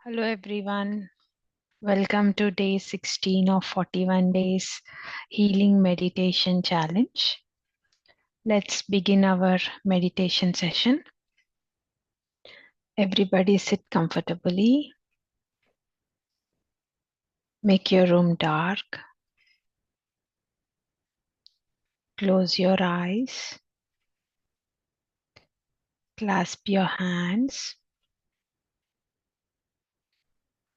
Hello, everyone. Welcome to day 16 of 41 days healing meditation challenge. Let's begin our meditation session. Everybody sit comfortably. Make your room dark. Close your eyes. Clasp your hands.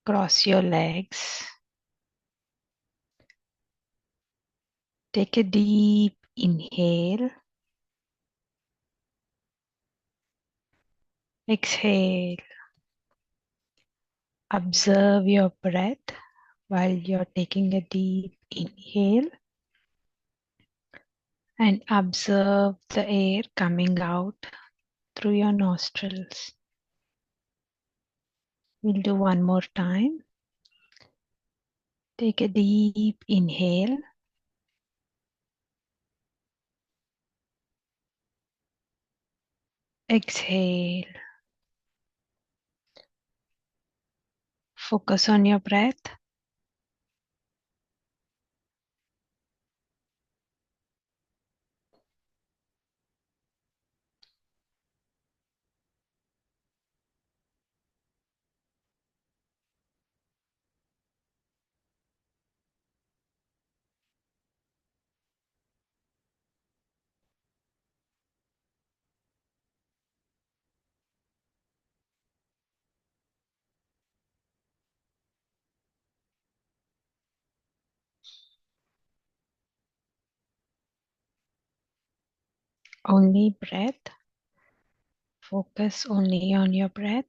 Cross your legs. Take a deep inhale. Exhale. Observe your breath while you're taking a deep inhale and observe the air coming out through your nostrils. We'll do one more time. Take a deep inhale. Exhale. Focus on your breath. Only breath. Focus only on your breath.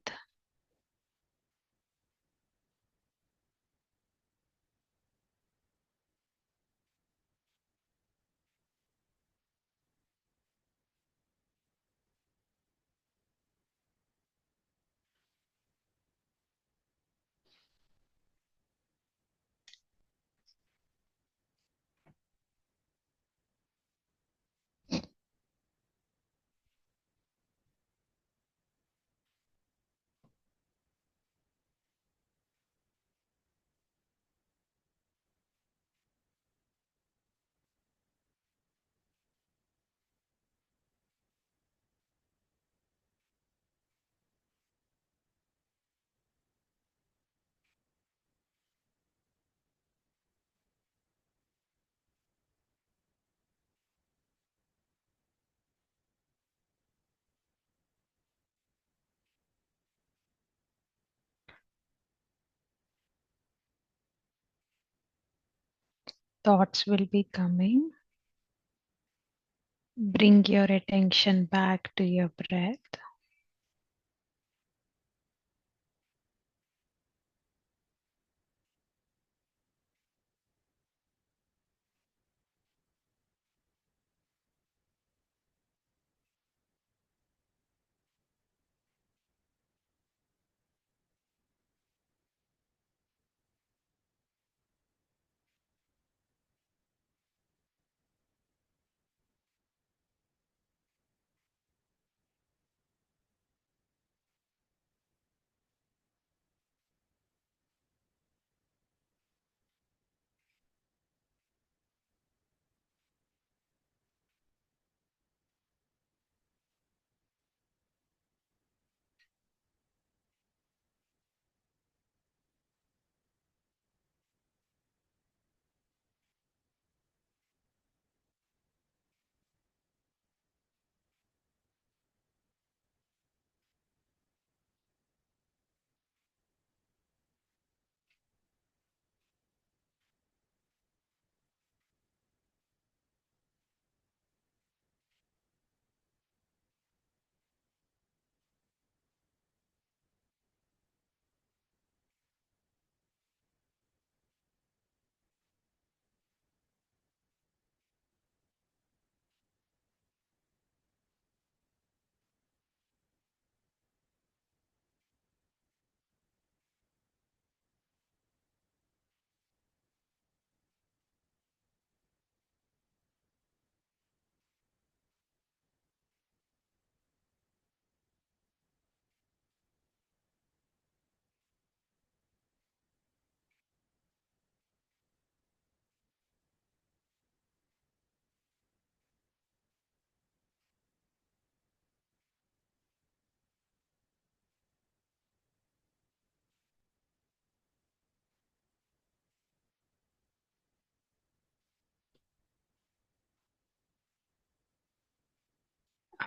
Thoughts will be coming. Bring your attention back to your breath.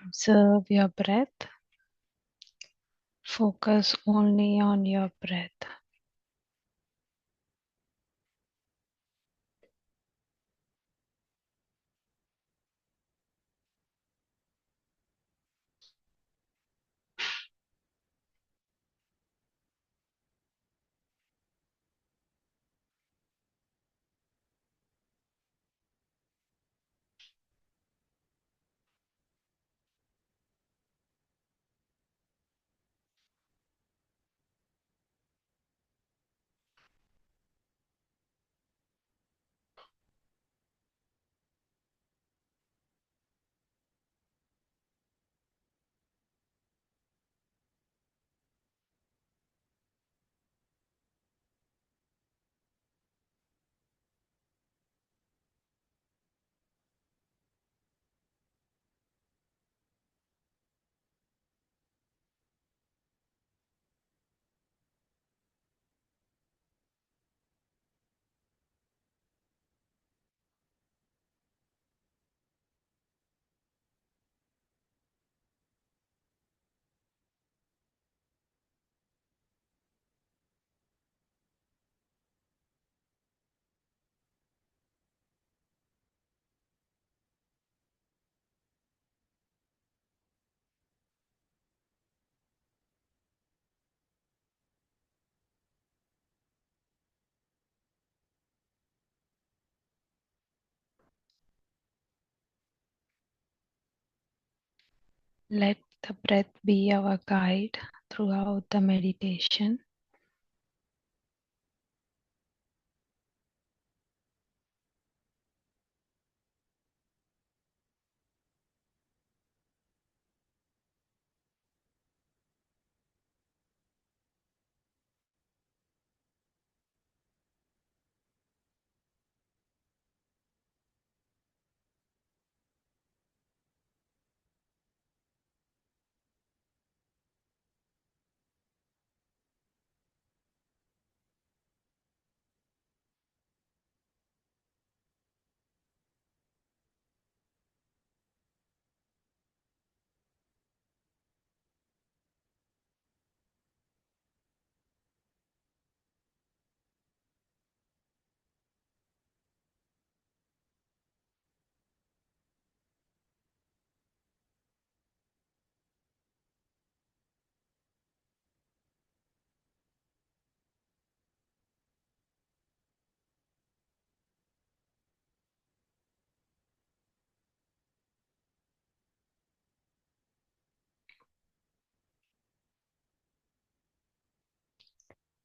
Observe your breath. Focus only on your breath. Let the breath be our guide throughout the meditation.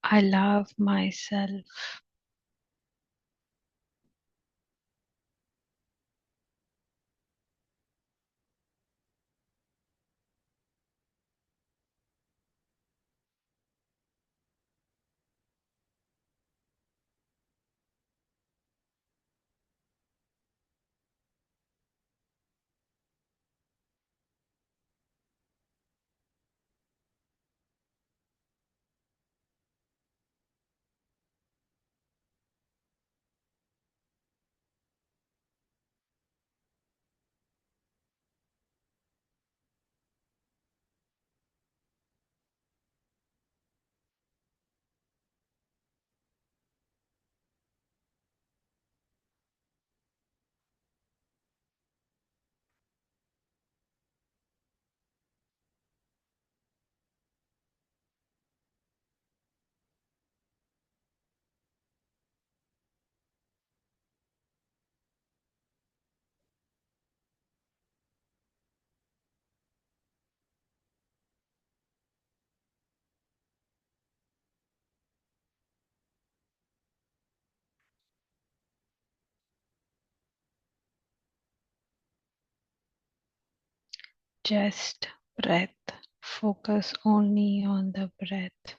I love myself. Just breath. Focus only on the breath.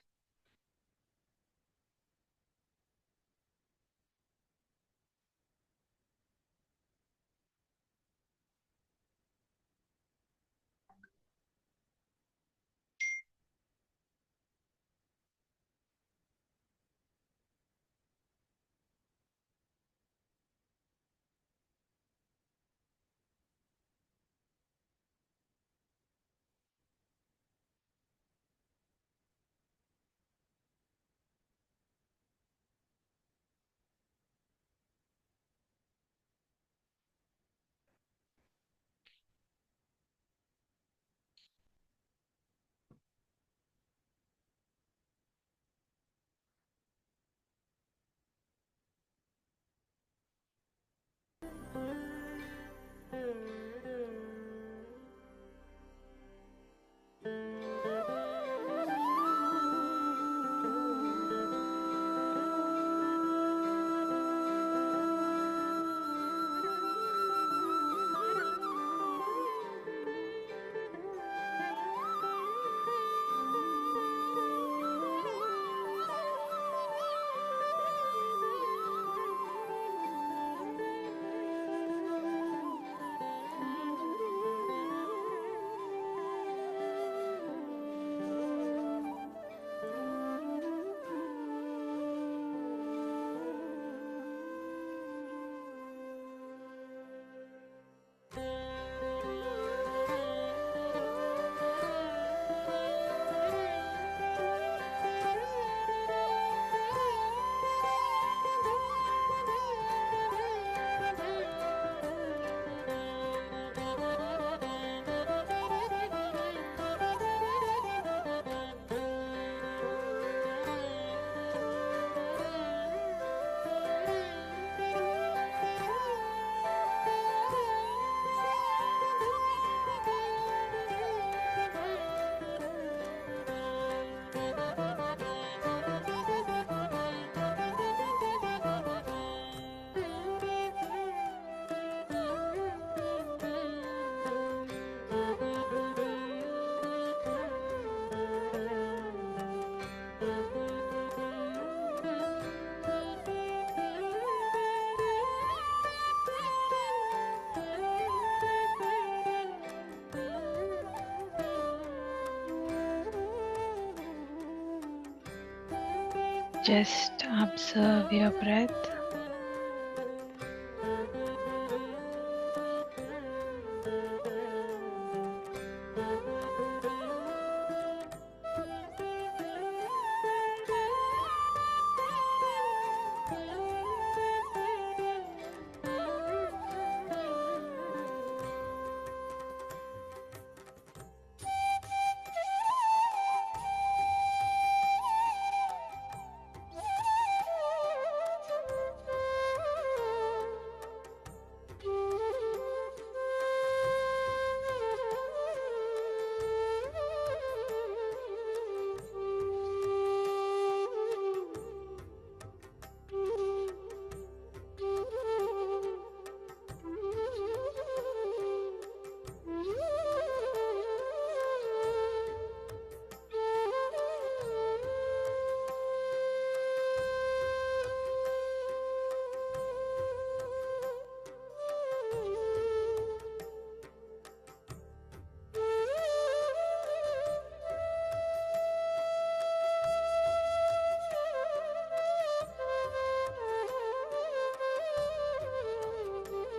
Just observe your breath.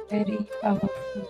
Very powerful.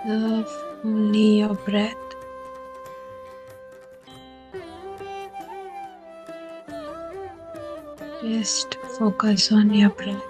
Observe only your breath. Just focus on your breath.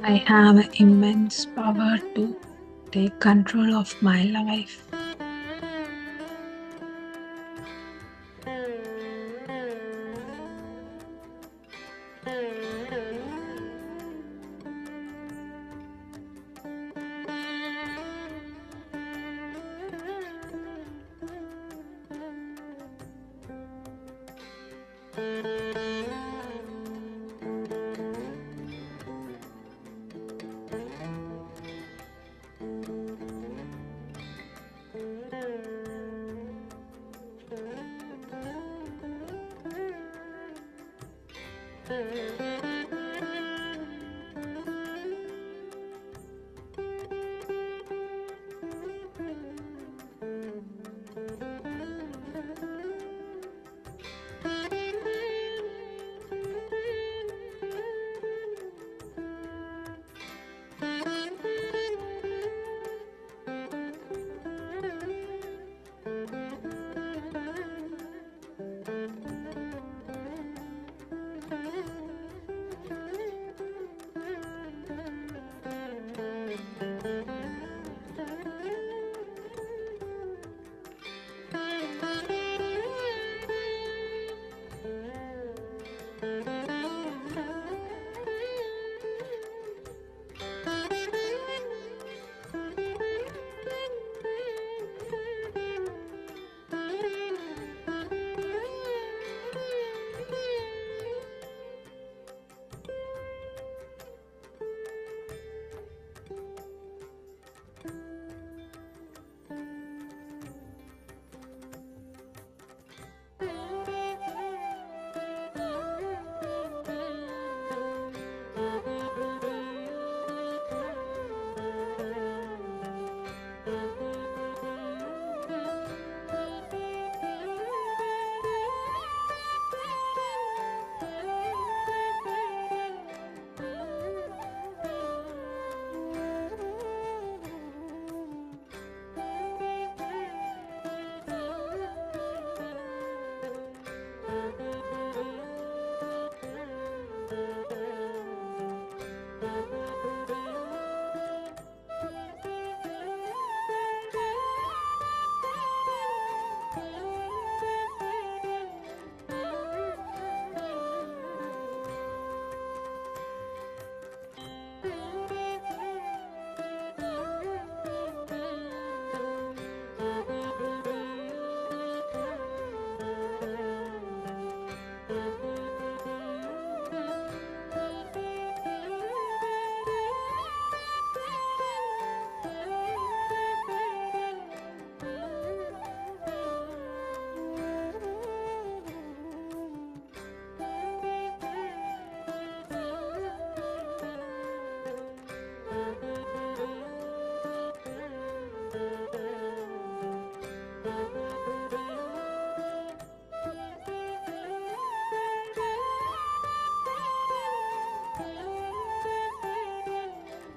I have immense power to take control of my life.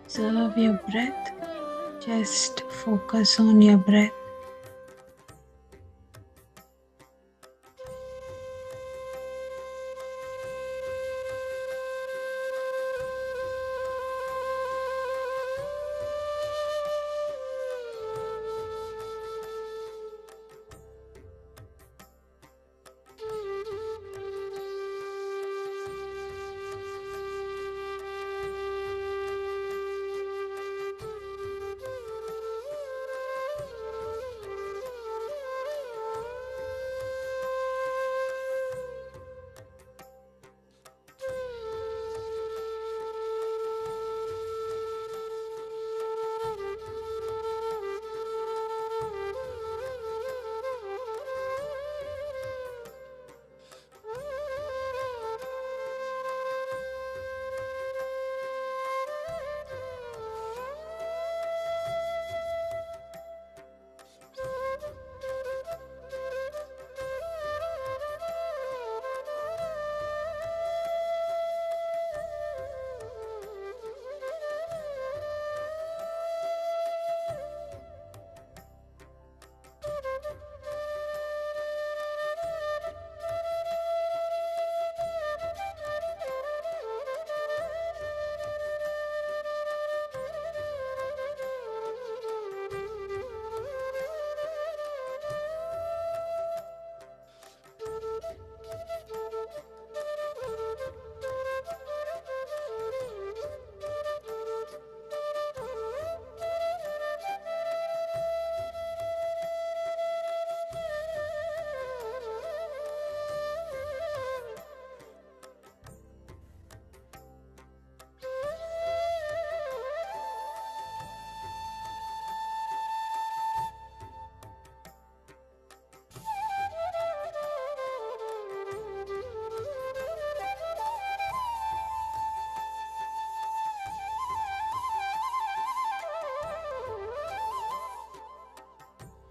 Observe your breath. Just focus on your breath.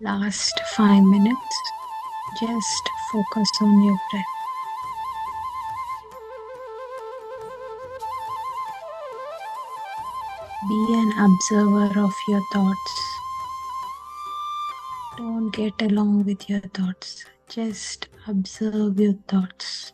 Last 5 minutes. Just focus on your breath. Be an observer of your thoughts. Don't get along with your thoughts. Just observe your thoughts.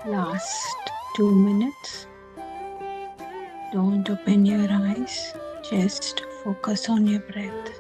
Last 2 minutes. Don't open your eyes. Just focus on your breath.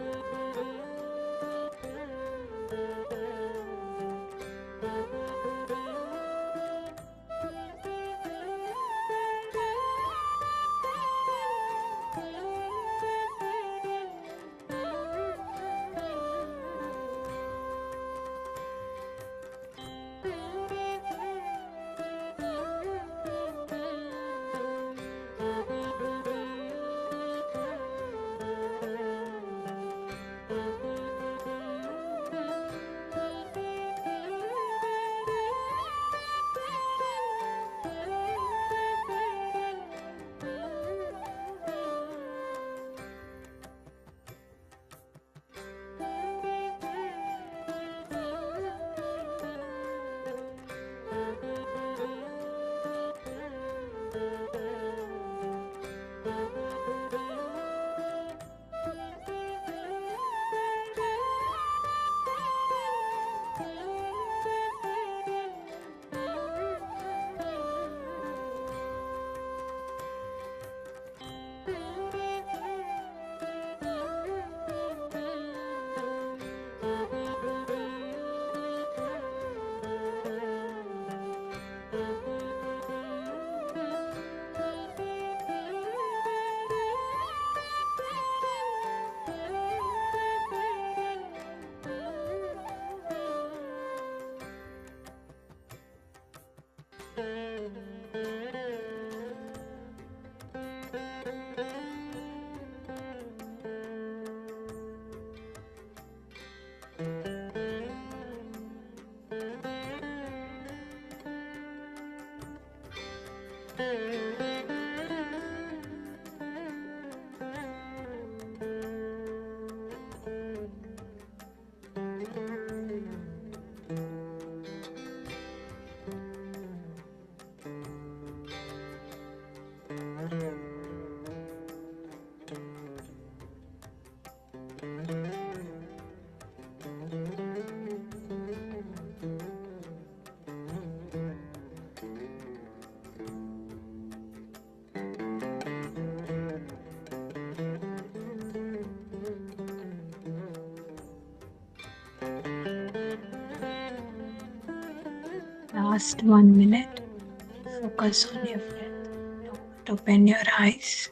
Last 1 minute. Focus on your breath. Don't open your eyes.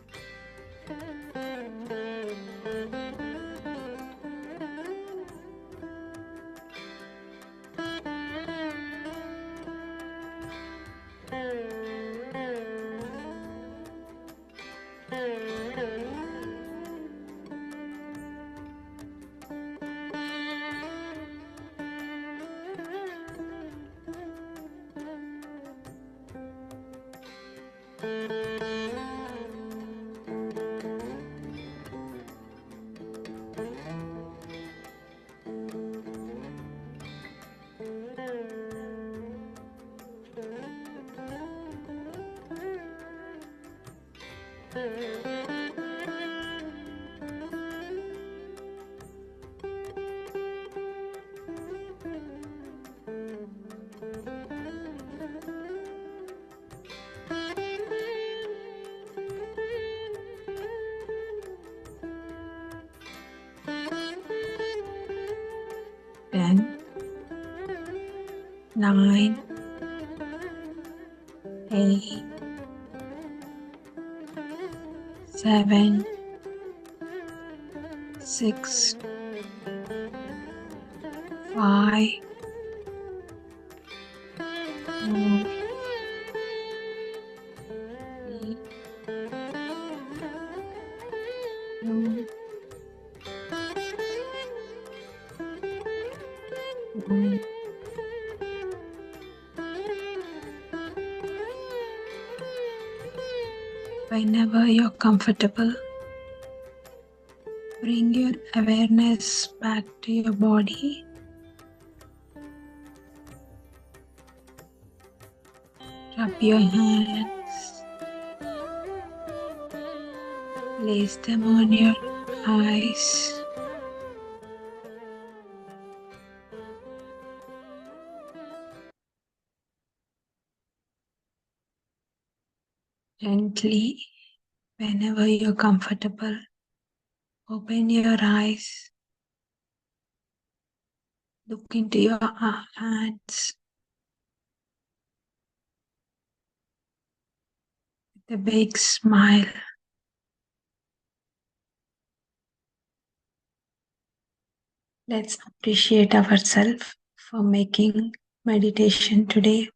Ten, 9, 8, 7, 6, 5, 4, 3, 2, 1. Whenever you're comfortable, bring your awareness back to your body. Rub your hands. Place them on your eyes. Gently, whenever you're comfortable, open your eyes, look into your hands with a big smile. Let's appreciate ourselves for making meditation today,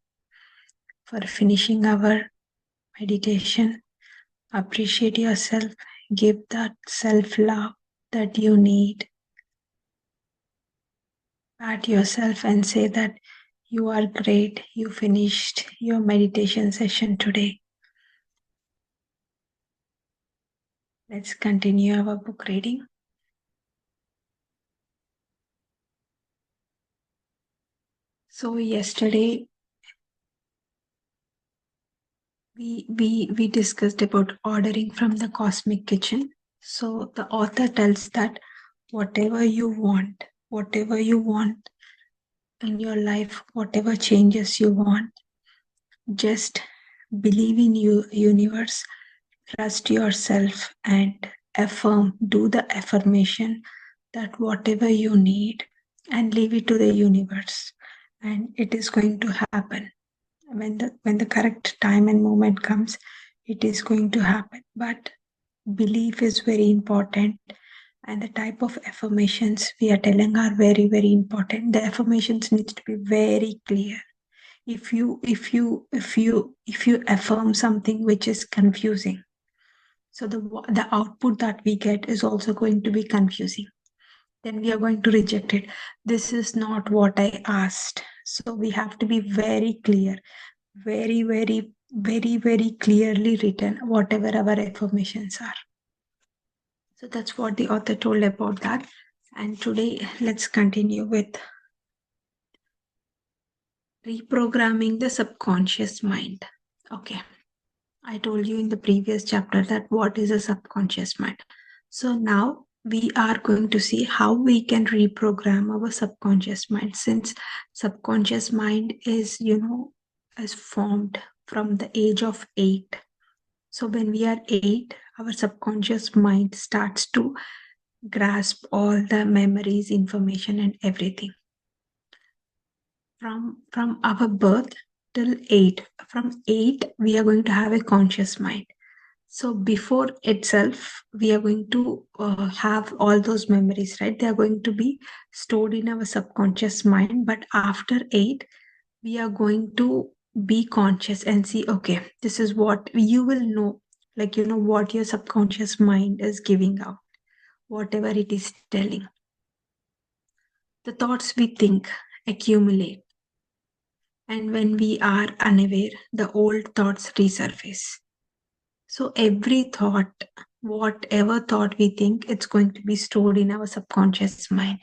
for finishing our meditation. Appreciate yourself, give that self love that you need. Pat yourself and say that you are great, you finished your meditation session today. Let's continue our book reading. So yesterday we discussed about ordering from the cosmic kitchen. So the author tells that whatever you want in your life, whatever changes you want, just believe in you, universe, trust yourself and do the affirmation that whatever you need and leave it to the universe and it is going to happen. When the correct time and moment comes, it is going to happen. But belief is very important, and the type of affirmations we are telling are very, very important. The affirmations needs to be very clear. If you affirm something which is confusing, so the output that we get is also going to be confusing, then we are going to reject it. This is not what I asked. So we have to be very clear, very, very, very, very clearly written, whatever our affirmations are. So that's what the author told about that. And today, let's continue with reprogramming the subconscious mind. Okay. I told you in the previous chapter that what is a subconscious mind. So now we are going to see how we can reprogram our subconscious mind, since subconscious mind is, is formed from the age of 8. So when we are 8, our subconscious mind starts to grasp all the memories, information, and everything. From our birth till 8. From 8, we are going to have a conscious mind. So before itself, we are going to have all those memories, right? They are going to be stored in our subconscious mind. But after 8, we are going to be conscious and see, okay, this is what you will know, like, what your subconscious mind is giving out, whatever it is telling. The thoughts we think accumulate. And when we are unaware, the old thoughts resurface. So every thought, whatever thought we think, it's going to be stored in our subconscious mind.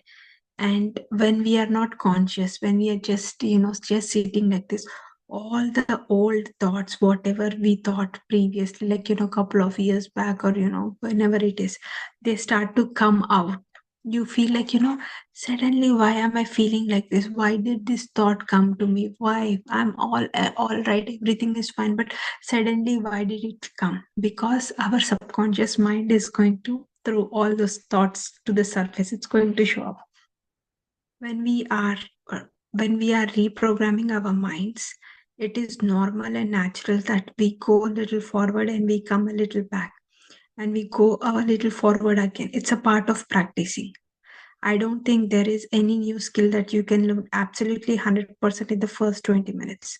And when we are not conscious, when we are just, just sitting like this, all the old thoughts, whatever we thought previously, like, a couple of years back or, whenever it is, they start to come out. You feel like, suddenly, why am I feeling like this? Why did this thought come to me? Why? I'm all right, everything is fine. But suddenly, why did it come? Because our subconscious mind is going to throw all those thoughts to the surface. It's going to show up when we are reprogramming our minds. It is normal and natural that we go a little forward and we come a little back, and we go a little forward again. It's a part of practicing. I don't think there is any new skill that you can learn absolutely 100% in the first 20 minutes.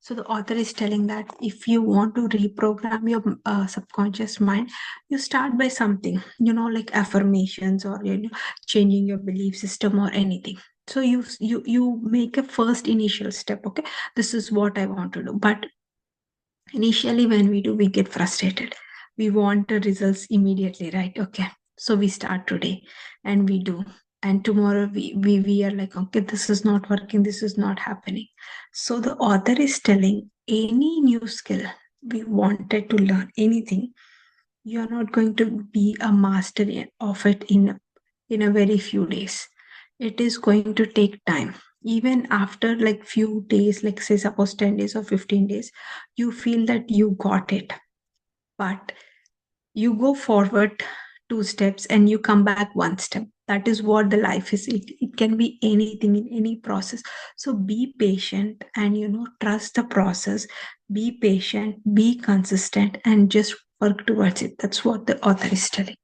So the author is telling that if you want to reprogram your subconscious mind, you start by something, like affirmations or changing your belief system or anything. So you make a first initial step. Okay, this is what I want to do. But initially, when we do, we get frustrated. We want the results immediately, right? Okay, so we start today and we do, and tomorrow we are like, okay, this is not working, this is not happening. So the author is telling, any new skill we wanted to learn, anything, you are not going to be a master of it in a very few days. It is going to take time. Even after like few days, like say suppose 10 days or 15 days, you feel that you got it. but you go forward 2 steps and you come back 1 step. That is what the life is. It can be anything in any process. So be patient and trust the process. Be patient, be consistent, and just work towards it. That's what the author is telling.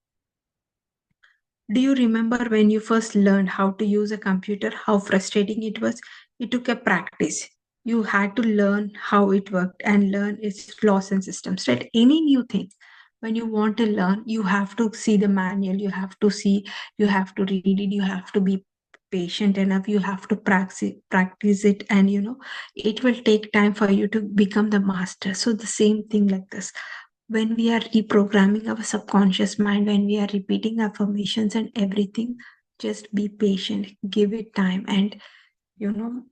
Do you remember when you first learned how to use a computer, how frustrating it was? It took a practice. You had to learn how it worked and learn its flaws and systems, right? Any new thing, when you want to learn, you have to see the manual, you have to read it, you have to be patient enough, you have to practice it, and it will take time for you to become the master. So the same thing like this, when we are reprogramming our subconscious mind, when we are repeating affirmations and everything, just be patient, give it time, and you know,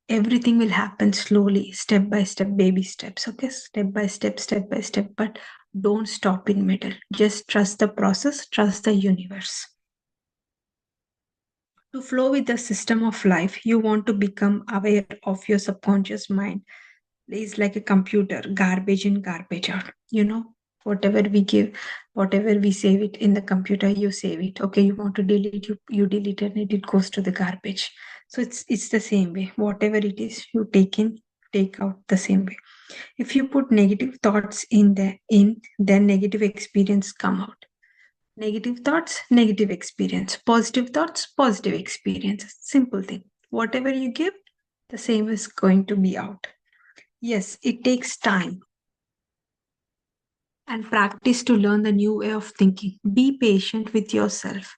everything will happen slowly, step by step, baby steps. Okay, step by step, but don't stop in middle. Just trust the process, trust the universe. To flow with the system of life, you want to become aware of your subconscious mind is like a computer, garbage in, garbage out. Whatever we give, whatever we save it in the computer, you save it. Okay, you want to delete, you delete it, and it goes to the garbage. So it's the same way. Whatever it is, you take in, take out the same way. If you put negative thoughts in, then negative experience come out. Negative thoughts, negative experience. Positive thoughts, positive experience. Simple thing. Whatever you give, the same is going to be out. Yes, it takes time and practice to learn the new way of thinking. Be patient with yourself.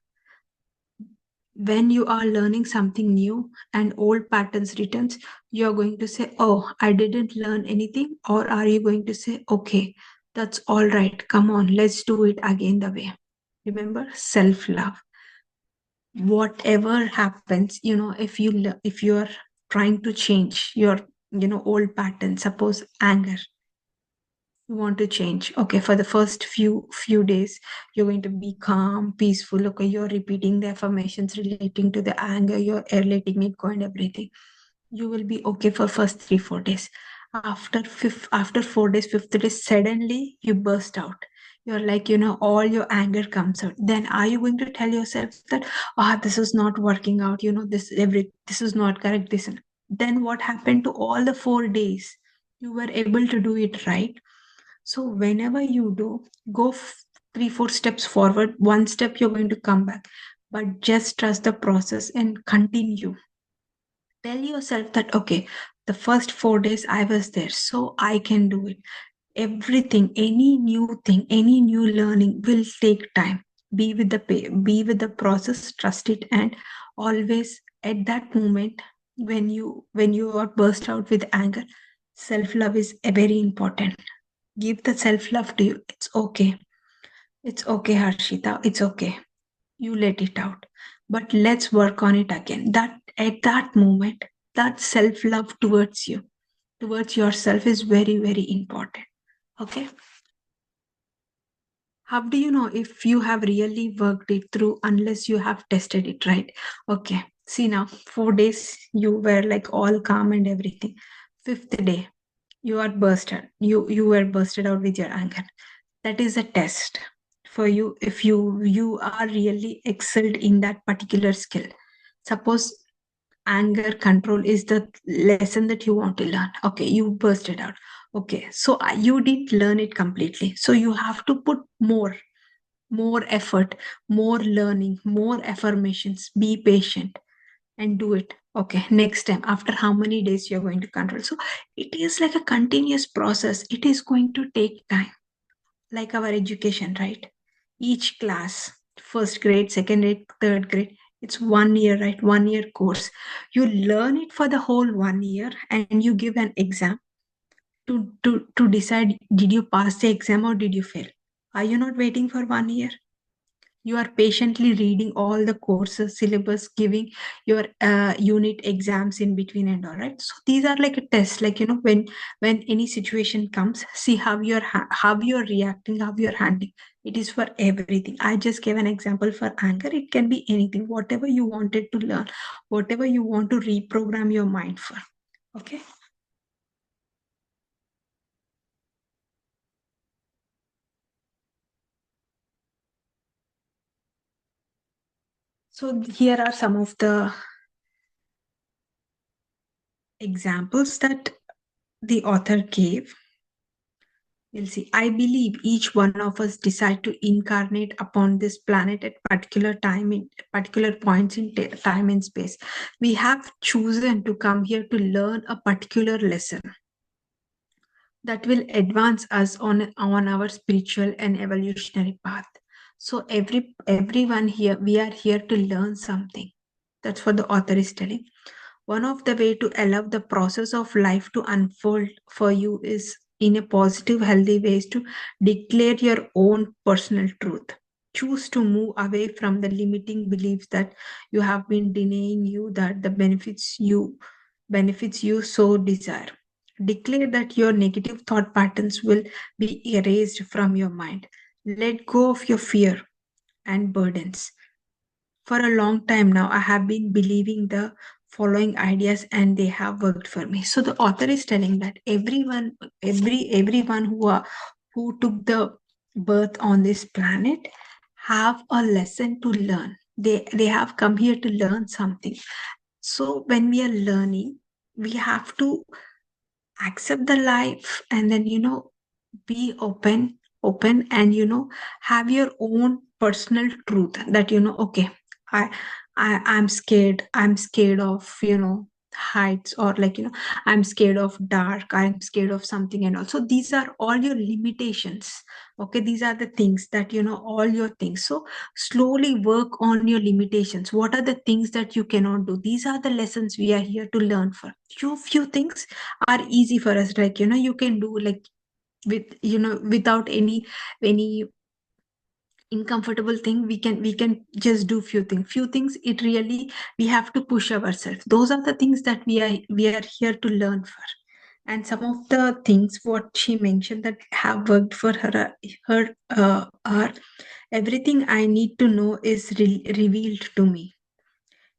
When you are learning something new and old patterns returns, you're going to say, "Oh, I didn't learn anything," or are you going to say, "Okay, that's all right. Come on, let's do it again the way." Remember, self-love. Whatever happens, if you're trying to change your old pattern, suppose anger, you want to change. Okay, for the first few days you're going to be calm, peaceful. Okay, you're repeating the affirmations relating to the anger, you're letting it go and everything. You will be okay for first 3-4 days. After 4 days, fifth day, suddenly you burst out. You're like, all your anger comes out. Then are you going to tell yourself that, this is not working out, this is not correct, this? Then what happened to all the 4 days? You were able to do it, right? So whenever you do, go 3-4 steps forward, 1 step you're going to come back, but just trust the process and continue. Tell yourself that, okay, the first 4 days I was there, so I can do it. Everything, any new thing, any new learning will take time. Be with the process, trust it, and always at that moment when you are burst out with anger, self love is very important. Give the self love to you. It's okay. It's okay, Harshita. It's okay. You let it out. But let's work on it again. That at that moment, that self love towards yourself is very, very important. Okay. How do you know if you have really worked it through unless you have tested it, right? Okay. See now, 4 days you were like all calm and everything. Fifth day, you are bursted. You were bursted out with your anger. That is a test for you if you are really excelled in that particular skill. Suppose anger control is the lesson that you want to learn. Okay, you burst it out. Okay, so you didn't learn it completely, so you have to put more effort, more learning, more affirmations. Be patient and do it. Okay, next time, after how many days you're going to control? So it is like a continuous process. It is going to take time, like our education, right? Each class, first grade, second grade, third grade, it's 1 year, right? 1 year course. You learn it for the whole 1 year and you give an exam to decide, did you pass the exam or did you fail? Are you not waiting for 1 year? You are patiently reading all the courses syllabus, giving your unit exams in between and all, right? So these are like a test, like when any situation comes, see how you're reacting, how you're handling. It is for everything. I just gave an example for anger. It can be anything, whatever you wanted to learn, whatever you want to reprogram your mind for. Okay. So here are some of the examples that the author gave. We'll see. I believe each one of us decide to incarnate upon this planet at particular time in particular points in time and space. We have chosen to come here to learn a particular lesson that will advance us on our spiritual and evolutionary path. So everyone here, we are here to learn something. That's what the author is telling. One of the way to allow the process of life to unfold for you is in a positive, healthy ways to declare your own personal truth. Choose to move away from the limiting beliefs that you have been denying you that the benefits you so desire. Declare that your negative thought patterns will be erased from your mind. Let go of your fear and burdens. For a long time now, I have been believing the following ideas and they have worked for me. So the author is telling that everyone who took the birth on this planet have a lesson to learn. They have come here to learn something. So when we are learning, we have to accept the life and then be open and have your own personal truth that okay, i I'm scared of heights, or like I'm scared of dark, I'm scared of something, and also these are all your limitations. Okay, these are the things that all your things. So slowly work on your limitations. What are the things that you cannot do? These are the lessons we are here to learn. For few things are easy for us, like you can do, like with without any uncomfortable thing. We can just do few things. It really, we have to push ourselves. Those are the things that we are here to learn for. And some of the things what she mentioned that have worked for her are: everything I need to know is revealed to me.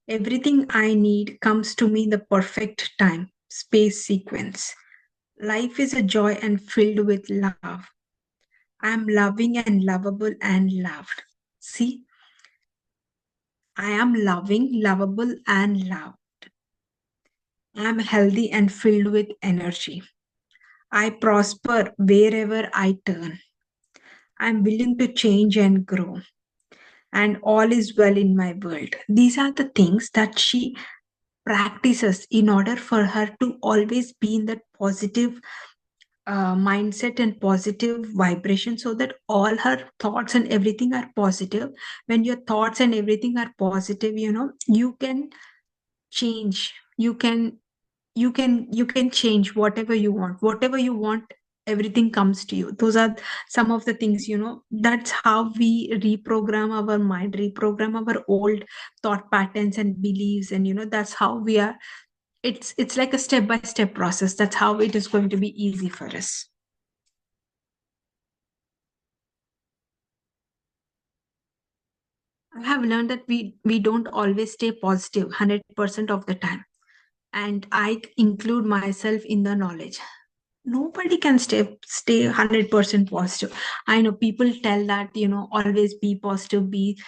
Everything I need comes to me in the perfect time space sequence. Life is a joy and filled with love. I'm loving and lovable and loved. See, I am loving, lovable, and loved. I'm healthy and filled with energy. I prosper wherever I turn. I'm willing to change and grow. And all is well in my world. These are the things that she practices in order for her to always be in that positive mindset and positive vibration, so that all her thoughts and everything are positive. When your thoughts and everything are positive, you can change. You can change whatever you want. Everything comes to you. Those are some of the things. That's how we reprogram our mind, reprogram our old thought patterns and beliefs, and that's how we are. It's like a step by step process. That's how it is going to be easy for us. I have learned that we don't always stay positive 100% of the time, and I include myself in the knowledge. Nobody can stay 100% positive. I know people tell that always be positive, be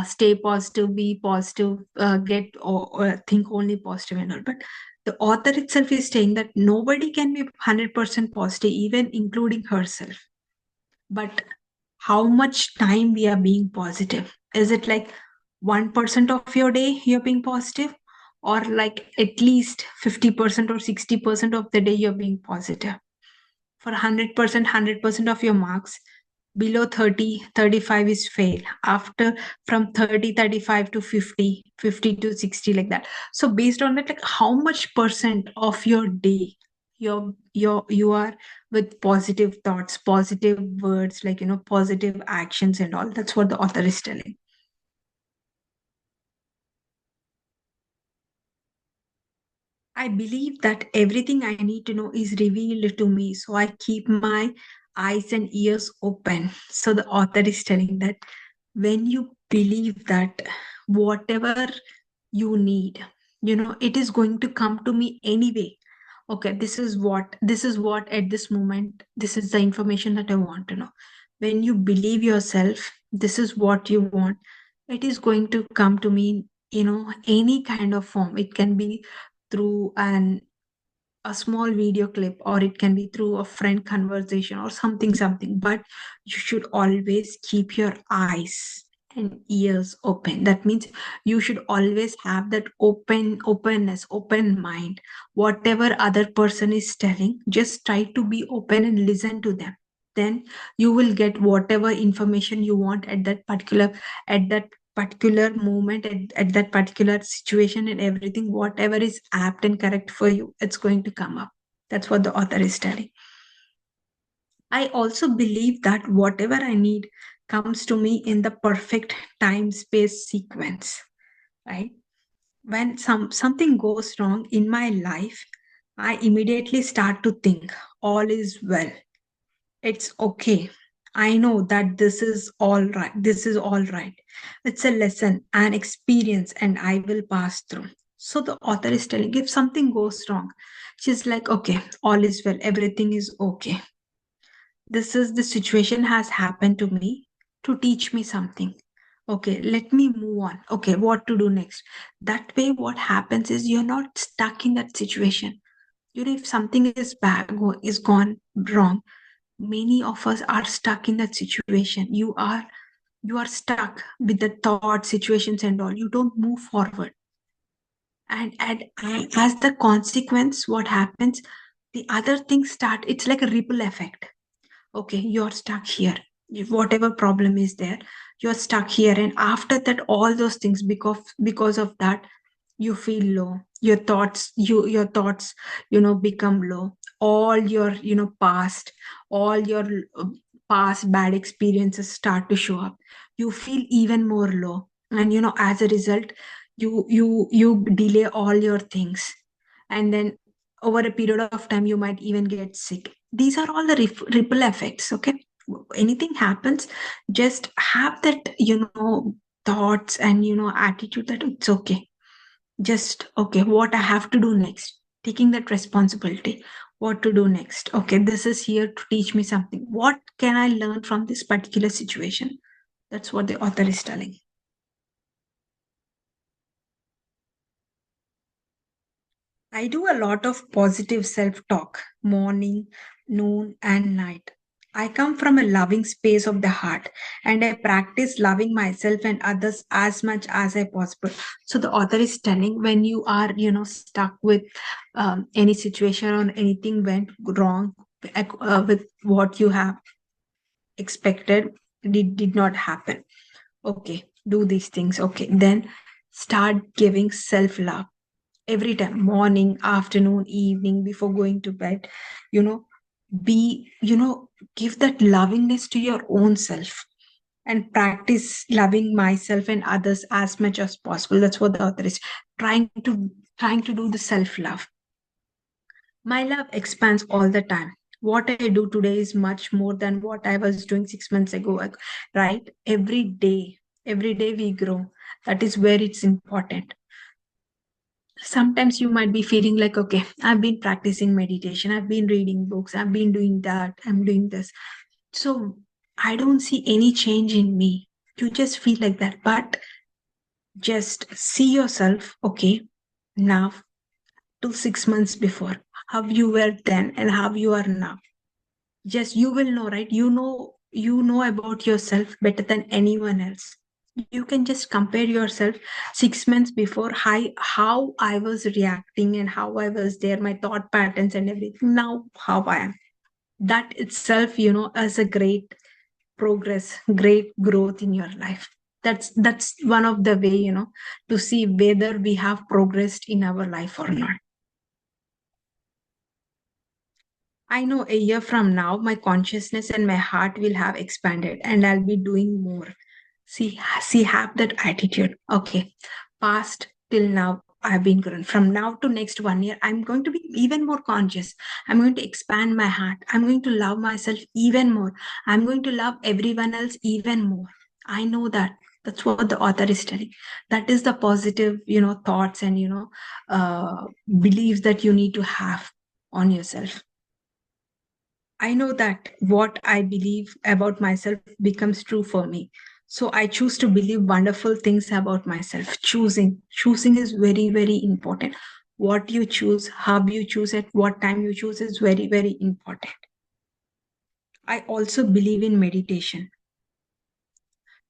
stay positive, be positive, get or think only positive and all. But the author itself is saying that nobody can be 100% positive, even including herself. But how much time we are being positive? Is it like 1% of your day you're being positive, or like at least 50% or 60% of the day you're being positive? For 100% of your marks, below 30, 35 is fail. After, from 30, 35 to 50, 50 to 60, like that. So based on that, like how much percent of your day you are with positive thoughts, positive words, like positive actions and all. That's what the author is telling. I believe that everything I need to know is revealed to me, so I keep my eyes and ears open. So the author is telling that when you believe that whatever you need, it is going to come to me anyway. Okay, this is what at this moment, this is the information that I want to know. When you believe yourself, this is what you want. It is going to come to me, any kind of form. It can be through a small video clip, or it can be through a friend conversation or something, but you should always keep your eyes and ears open. That means you should always have that openness, open mind. Whatever other person is telling, just try to be open and listen to them. Then you will get whatever information you want at that particular moment, at that particular situation, and everything, whatever is apt and correct for you, it's going to come up. That's what the author is telling. I also believe that whatever I need comes to me in the perfect time space sequence, right? When something goes wrong in my life, I immediately start to think all is well, it's okay. I know that this is all right. This is all right. It's a lesson, an experience, and I will pass through. So the author is telling, if something goes wrong, she's like, okay, all is well. Everything is okay. This is the situation has happened to me to teach me something. Okay, let me move on. Okay, what to do next? That way, what happens is you're not stuck in that situation. If something is bad, is gone wrong, many of us are stuck in that situation. You are stuck with the thoughts, situations, and all. You don't move forward, and as the consequence, what happens, the other things start. It's like a ripple effect. Okay, you're stuck here. Whatever problem is there, you're stuck here, and after that, all those things, because of that, you feel low. Your thoughts become low. All your all your past bad experiences start to show up. You feel even more low, and as a result, you delay all your things, and then over a period of time you might even get sick. These are all the ripple effects. Okay, anything happens, just have that thoughts and attitude that it's okay. Just okay, what I have to do next, taking that responsibility, what to do next. Okay, this is here to teach me something. What can I learn from this particular situation? That's what the author is telling. I do a lot of positive self talk, morning, noon, and night. I come from a loving space of the heart, and I practice loving myself and others as much as I possible. So the author is telling, when you are, stuck with any situation or anything went wrong with what you have expected, it did not happen. Okay, do these things. Okay, then start giving self love every time, morning, afternoon, evening, before going to bed. you know be give that lovingness to your own self, and practice loving myself and others as much as possible. That's what the author is trying to do, the self love. My love expands all the time. What I do today is much more than what I was doing 6 months ago, right? Every day we grow. That is where it's important. Sometimes you might be feeling like, okay, I've been practicing meditation, I've been reading books, I've been doing that, I'm doing this, so I don't see any change in me. You just feel like that, but just see yourself, okay, now to 6 months before, how you were then and how you are now. Just you will know, right? You know about yourself better than anyone else. You can just compare yourself 6 months before, how I was reacting and how I was there, my thought patterns and everything, now how I am. That itself, as a great progress, great growth in your life. That's one of the way, to see whether we have progressed in our life or not. I know a year from now, my consciousness and my heart will have expanded and I'll be doing more. See, have that attitude. Okay, past till now, I've been grown. From now to next 1 year, I'm going to be even more conscious. I'm going to expand my heart. I'm going to love myself even more. I'm going to love everyone else even more. I know that. That's what the author is telling. That is the positive, thoughts and, beliefs that you need to have on yourself. I know that what I believe about myself becomes true for me. So I choose to believe wonderful things about myself. Choosing is very, very important. What you choose, how you choose, at what time you choose is very, very important. I also believe in meditation.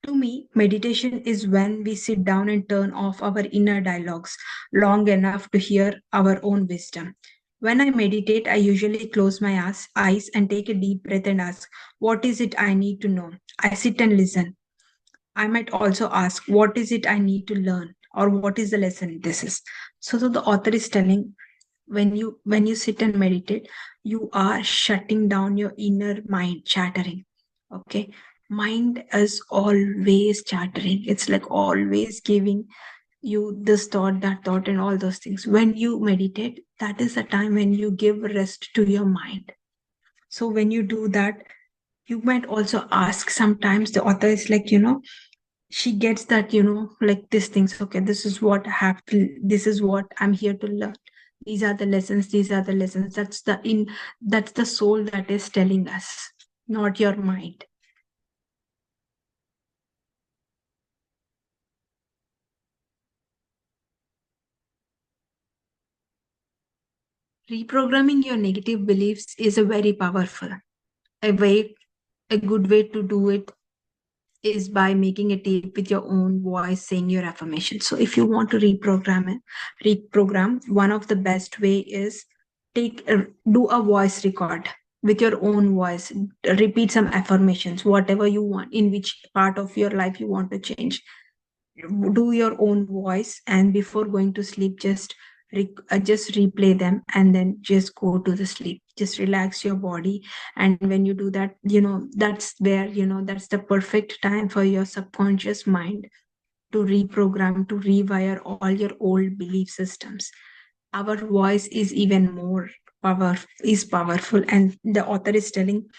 To me, meditation is when we sit down and turn off our inner dialogues long enough to hear our own wisdom. When I meditate, I usually close my eyes and take a deep breath and ask, what is it I need to know? I sit and listen. I might also ask, what is it I need to learn? Or what is the lesson this is? So the author is telling, when you sit and meditate, you are shutting down your inner mind chattering. Okay, mind is always chattering. It's like always giving you this thought, that thought, and all those things. When you meditate, that is the time when you give rest to your mind. So when you do that, you might also ask, sometimes the author is like, she gets that, like these things, okay, this is what I have to, this is what I'm here to learn, these are the lessons, these are the lessons. That's the soul that is telling us, not your mind. Reprogramming your negative beliefs is a very powerful a way a good way to do it is by making a tape with your own voice saying your affirmations. So if you want to reprogram, one of the best way is do a voice record with your own voice. Repeat some affirmations, whatever you want, in which part of your life you want to change. Do your own voice, and before going to sleep, just replay them and then just go to the sleep. Just relax your body, and when you do that, that's where, that's the perfect time for your subconscious mind to reprogram, to rewire all your old belief systems. Our voice is even more powerful, and the author is telling,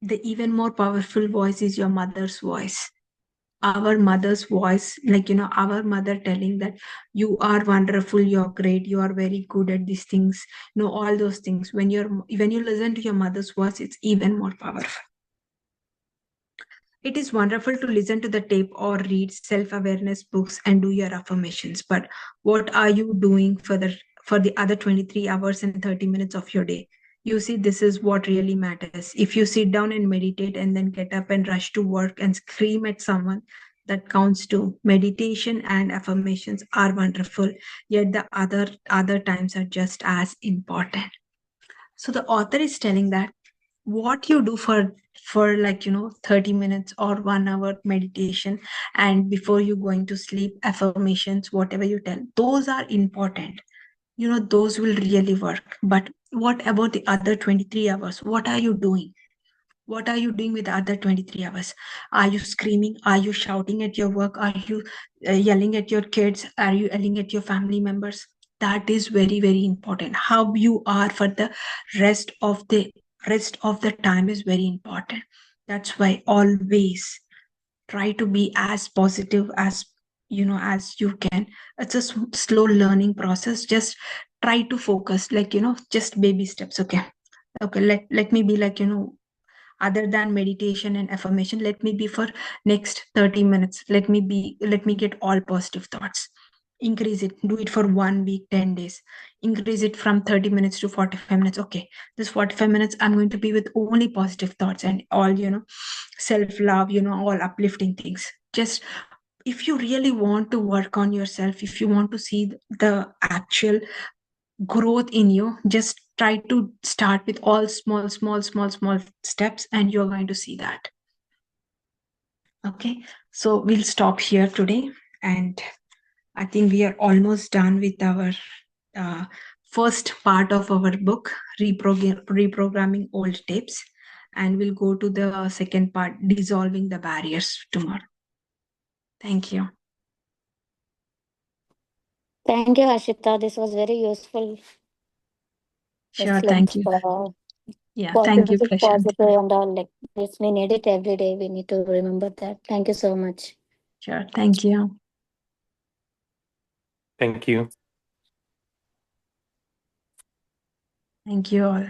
the even more powerful voice is your mother's voice. Our mother's voice, like, our mother telling that you are wonderful, you're great, you are very good at these things, all those things. When you listen to your mother's voice, it's even more powerful. It is wonderful to listen to the tape or read self-awareness books and do your affirmations, but what are you doing for the other 23 hours and 30 minutes of your day? You see, this is what really matters. If you sit down and meditate and then get up and rush to work and scream at someone, that counts too. Meditation and affirmations are wonderful, yet the other times are just as important. So the author is telling that what you do for like, 30 minutes or 1 hour meditation, and before you going to sleep, affirmations, whatever you tell, those are important. Those will really work. But what about the other 23 hours? What are you doing? What are you doing with the other 23 hours? Are you screaming? Are you shouting at your work? Are you yelling at your kids? Are you yelling at your family members? That is very, very important. How you are for the rest of the rest of the time is very important. That's why always try to be as positive as you can. It's a slow learning process. Just try to focus, like, just baby steps. Okay, let me be like, other than meditation and affirmation, let me be for next 30 minutes, let me get all positive thoughts. Increase it, do it for 1 week, 10 days. Increase it from 30 minutes to 45 minutes. Okay, this 45 minutes I'm going to be with only positive thoughts and all, self love, all uplifting things. Just, if you really want to work on yourself, if you want to see the actual growth in you, just try to start with all small steps, and you're going to see that. Okay, so we'll stop here today, and I think we are almost done with our uh, first part of our book, reprogramming old tapes, and we'll go to the second part, dissolving the barriers, tomorrow. Thank you. Thank you, Harshita. This was very useful. Sure, It's thank like you. Yeah, thank you, positive, Prashant. positive and all. Like this, we need it every day. We need to remember that. Thank you so much. Sure, thank you. Thank you. Thank you all.